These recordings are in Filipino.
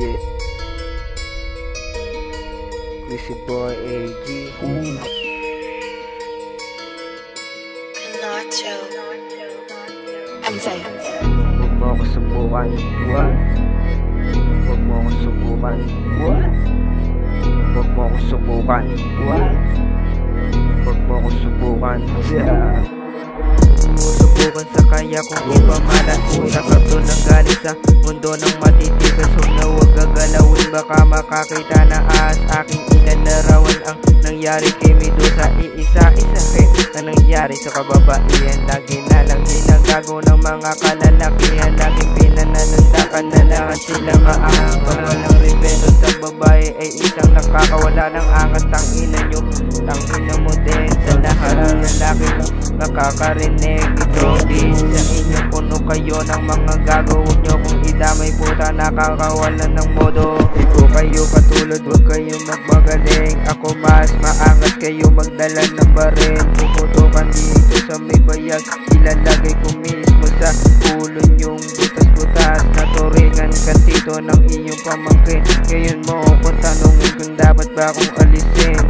Yeah. Chrissy Boy AG. Nacho. Antay. Huwag mo ako subukan. What? Huwag mo ako subukan. What? Huwag mo ako subukan. What? Huwag mo ako subukan. Yeah. Subukan sa kaya kong ipamalas. Sakap doon ang galing sa mundo ng matitigas. Huwag na huwag gagalawin, baka makakita na ahas. Aking inanarawan ang nangyari kay Medusa. Iisa-isa ang nangyari sa kababaihan. Lagi na lang ginagago ng mga kalalakihan. Laging pinananandakan na lahat sila maangas. Pag walang respeto sa babae ay isang nakakawala ng angas. Tangina nyo, tangina mo din sa lahat ng lalaki nakakarinig. Ito din sa inyo, puno kayo ng mga gago. Huwag nyo kung idamay, puta, nakakawalan ng modo. Di ko kayo katulad, huwag kayo magmagaling. Ako mas maangas, kayo magdala ng baril. Puputukan dito sa may bayag, ilalagay ko mismo sa ulo nyong butas-butas. Naturingan kantito ng iyong pamangkin. Ngayon mo kung tanongin kung dapat ba akong alisin.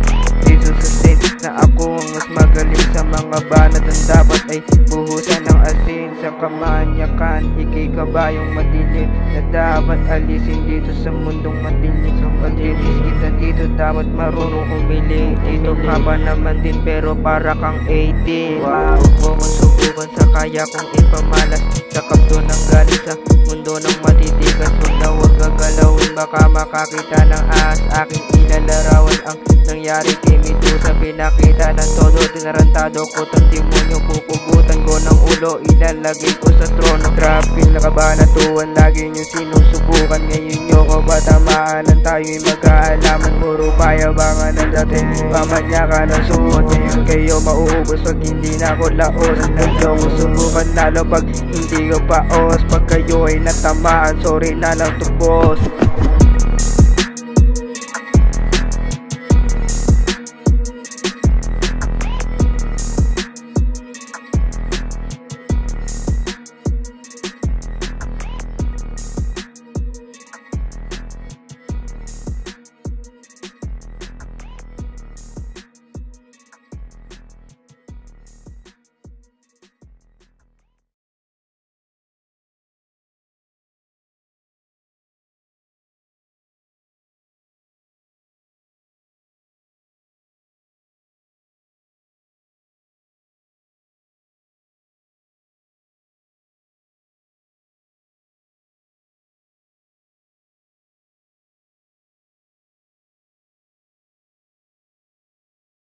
Dito sa state na ako ang mas magaling sa mga banat. Ang dapat ay buhusan ng asin sa kamanyakan. Ikay kabayong madilim na dapat alisin dito sa mundong madilim. Sa malinis kita dito, dapat marunong umili. Dito ka ba naman din pero para kang 18. Wow, huwag mo subukan sa kaya kong ipamalas. Sakap doon ang galing sa mundo ng matitigas. Huwag na huwag gagalawin, baka makakita ng ahas. Aking ilalarawan ang nangyari kay Medusa. Pinakita ng todo, tinarantado ko tong demonyo. Pupugutan ko ng ulo, ilalagay ko sa trono. Trapping na kabanatuan, lagi nyo sinusubukan. Ngayon nyo ko ba tamaanan, tayo'y mag-aalaman. Puro payabangan ng dati, pamanyakan ng suot. Ngayon kayo mauubos pag hindi na ako laos. Huwag nyo ko subukan lalo pag hindi ko paos. Pag kayo ay natamaan, sorry na lang to boss.